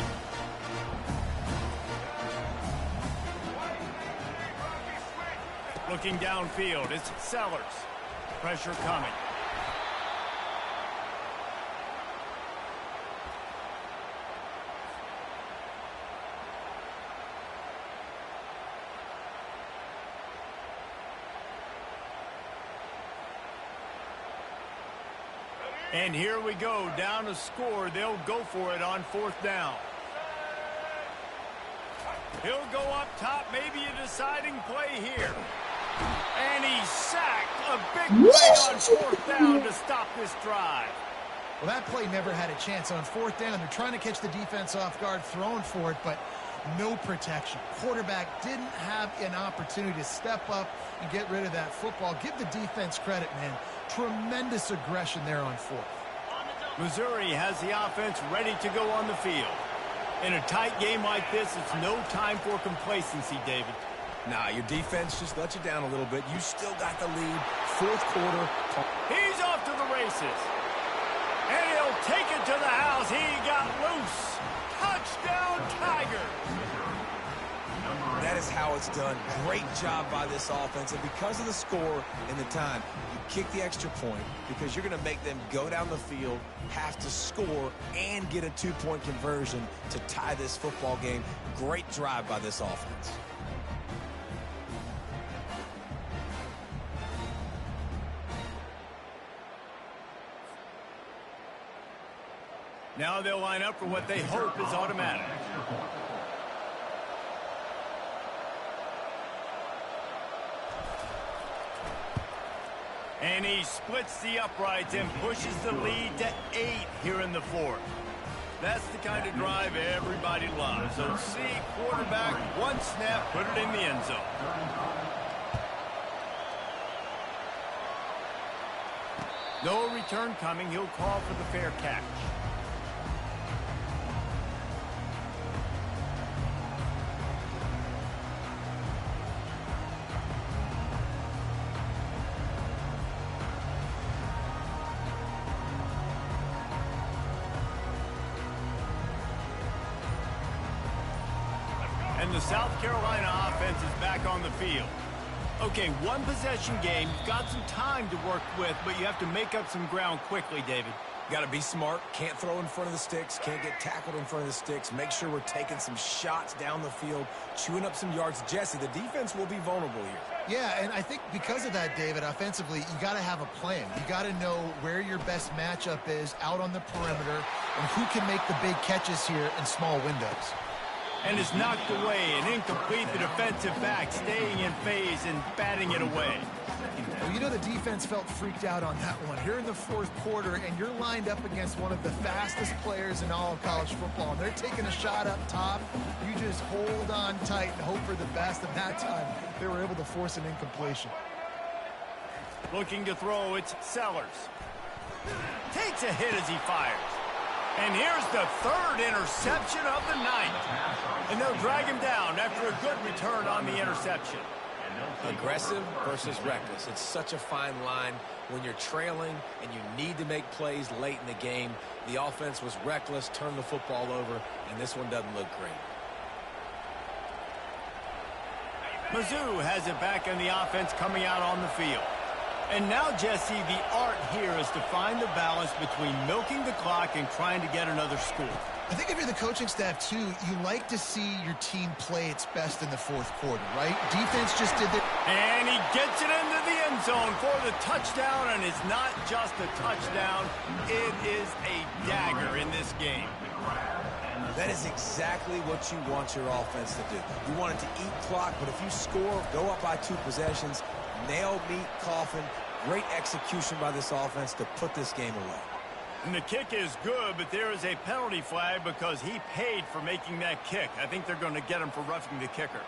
Looking downfield, it's Sellers. Pressure coming. And here we go, down to score. They'll go for it on 4th down. He'll go up top, maybe a deciding play here. And he's sacked. A big play on 4th down to stop this drive. Well, that play never had a chance. On 4th down, they're trying to catch the defense off guard, throwing for it, but no protection. Quarterback didn't have an opportunity to step up and get rid of that football. Give the defense credit, man. Tremendous aggression there on 4th. Missouri has the offense ready to go on the field. In a tight game like this, it's no time for complacency, David. Nah, your defense just let you down a little bit. You still got the lead. 4th quarter. He's off to the races. And he'll take it to the house. He got loose. Touchdown, Tigers. That is how it's done. Great job by this offense. And because of the score and the time, you kick the extra point because you're going to make them go down the field, have to score, and get a 2-point conversion to tie this football game. Great drive by this offense. Now they'll line up for what they hope is automatic. And he splits the uprights and pushes the lead to 8 here in the 4th. That's the kind of drive everybody loves. So see, quarterback, 1 snap, put it in the end zone. No return coming. He'll call for the fair catch. And the South Carolina offense is back on the field. Okay, 1 possession game. You've got some time to work with, but you have to make up some ground quickly, David. Got to be smart. Can't throw in front of the sticks. Can't get tackled in front of the sticks. Make sure we're taking some shots down the field, chewing up some yards. Jesse, the defense will be vulnerable here. Yeah, and I think because of that, David, offensively, you got to have a plan. You got to know where your best matchup is out on the perimeter and who can make the big catches here in small windows. And it's knocked away and incomplete. The defensive back staying in phase and batting it away. Well, you know the defense felt freaked out on that one. Here in the 4th quarter, and you're lined up against one of the fastest players in all of college football. And they're taking a shot up top. You just hold on tight and hope for the best. And that time, they were able to force an incompletion. Looking to throw, it's Sellers. Takes a hit as he fires. And here's the 3rd interception of the night. And they'll drag him down after a good return on the interception. Aggressive versus reckless. It's such a fine line when you're trailing and you need to make plays late in the game. The offense was reckless, turned the football over, and this one doesn't look great. Mizzou has it back in the offense coming out on the field. And now, Jesse, the art here is to find the balance between milking the clock and trying to get another score. I think if you're the coaching staff, too, you like to see your team play its best in the fourth quarter, right? Defense just did that. And he gets it into the end zone for the touchdown, and it's not just a touchdown. It is a dagger in this game. That is exactly what you want your offense to do. You want it to eat clock, but if you score, go up by 2 possessions, nail, meet, coffin, great execution by this offense to put this game away. And the kick is good, but there is a penalty flag because he paid for making that kick. I think they're going to get him for roughing the kicker.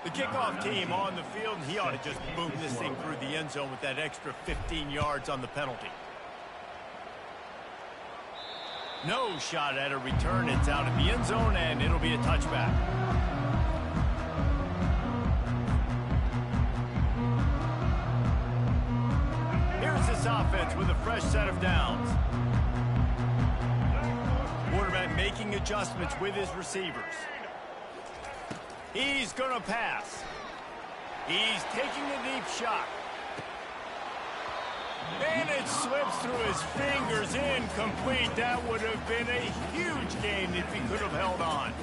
The kickoff team on the field, and he ought to just boom this thing through the end zone with that extra 15 yards on the penalty. No shot at a return. It's out of the end zone, and it'll be a touchback. Here's this offense with a fresh set of downs. Quarterback making adjustments with his receivers. He's going to pass. He's taking a deep shot. And it slips through his fingers, incomplete. That would have been a huge gain if he could have held on.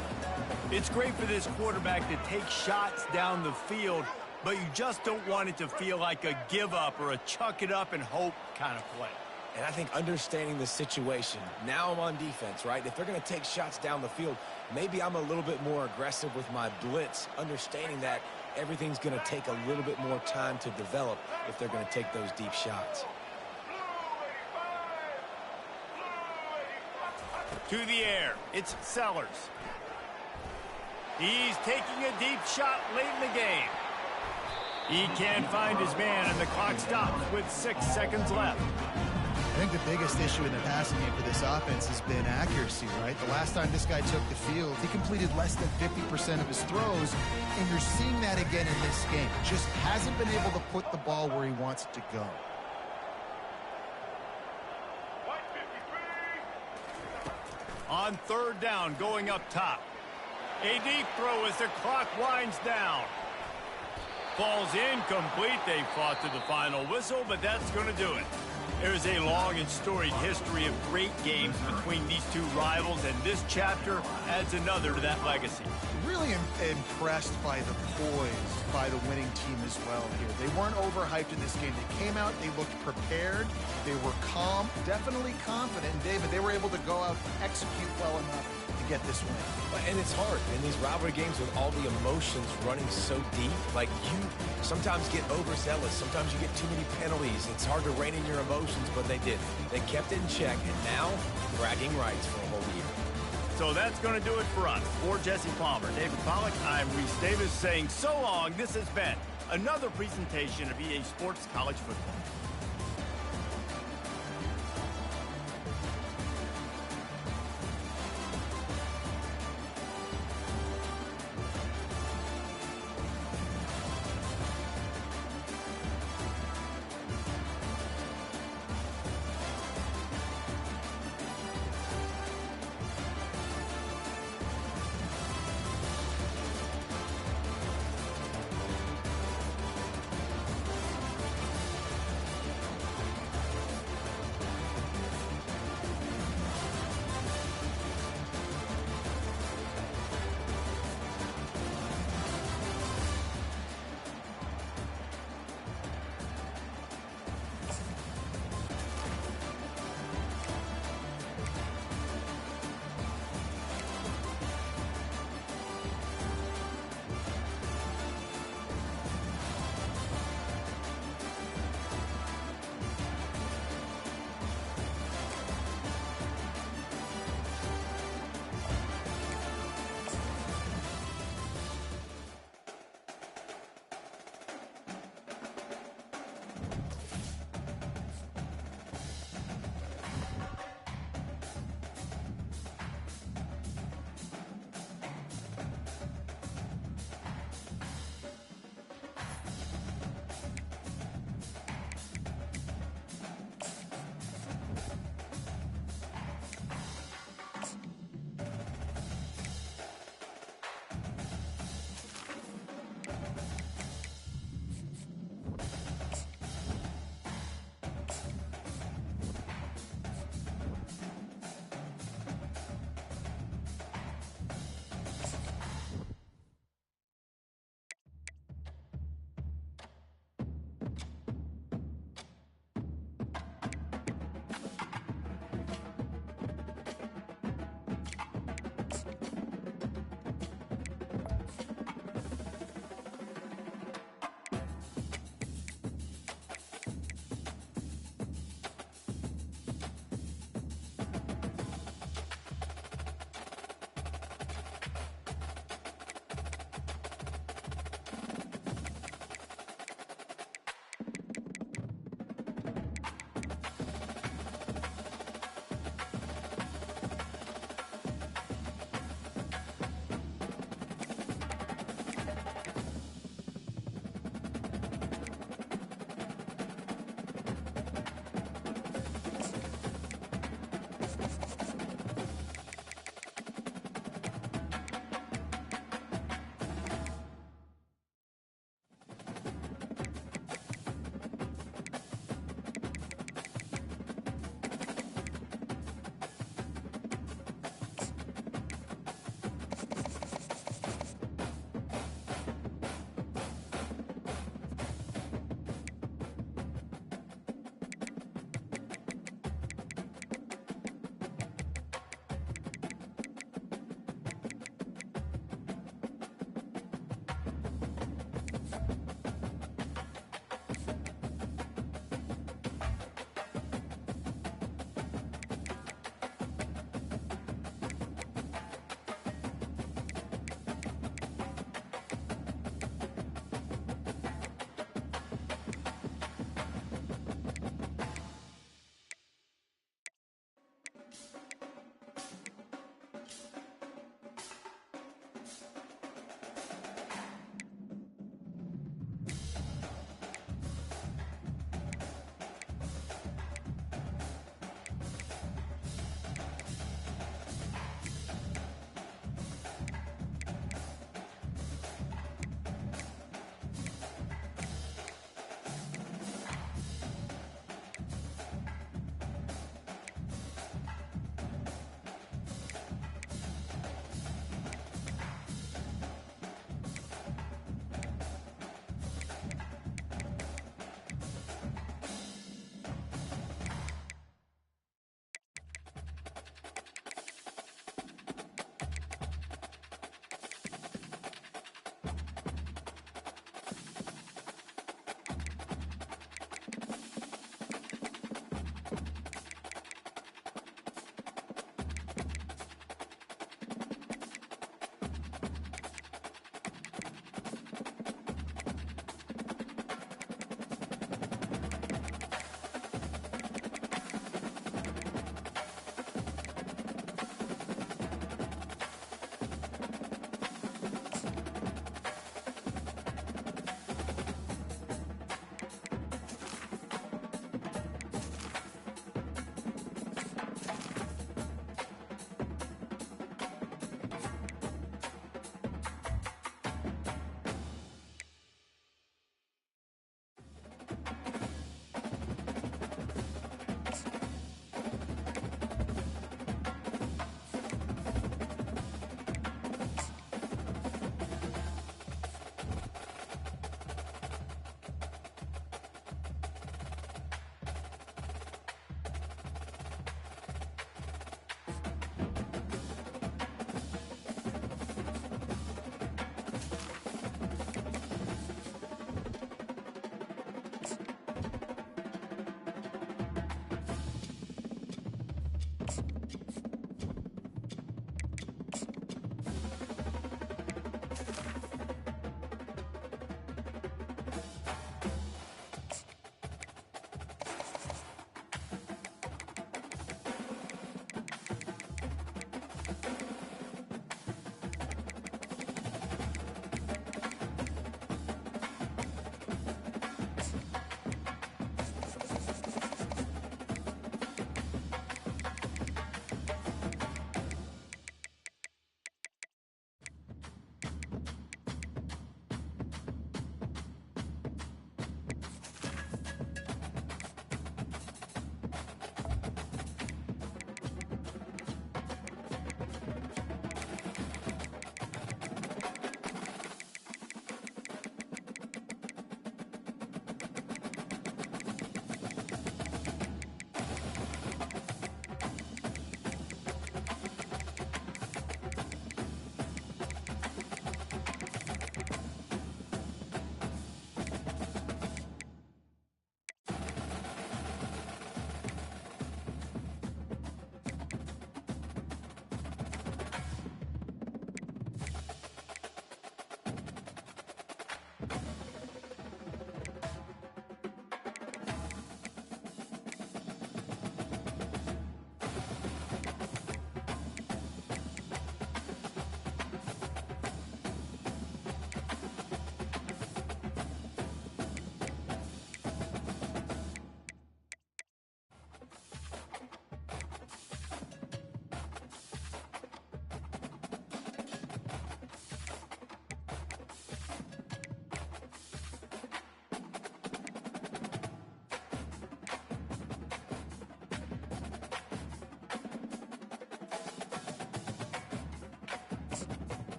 It's great for this quarterback to take shots down the field, but you just don't want it to feel like a give up or a chuck it up and hope kind of play. And I think understanding the situation, now I'm on defense, right? If they're going to take shots down the field, maybe I'm a little bit more aggressive with my blitz, understanding that everything's going to take a little bit more time to develop if they're going to take those deep shots. To the air, it's Sellers. He's taking a deep shot late in the game. He can't find his man, and the clock stops with 6 seconds left. I think the biggest issue in the passing game for this offense has been accuracy, right? The last time this guy took the field, he completed less than 50% of his throws, and you're seeing that again in this game. Just hasn't been able to put the ball where he wants it to go. On third down, going up top. A deep throw as the clock winds down. Ball's incomplete. They fought to the final whistle, but that's going to do it. There's a long and storied history of great games between these two rivals, and this chapter adds another to that legacy. Really impressed by the poise by the winning team as well here. They weren't overhyped in this game. They came out, they looked prepared, they were calm, definitely confident. And David, they were able to go out and execute well enough to get this win. And it's hard in these rivalry games with all the emotions running so deep. Like, you sometimes get overzealous. Sometimes you get too many penalties. It's hard to rein in your emotions, but they did. They kept it in check, and now bragging rights for a whole year. So that's going to do it for us. For Jesse Palmer, David Pollack, I'm Reese Davis saying so long. This has been another presentation of EA Sports College Football.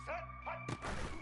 set, hut.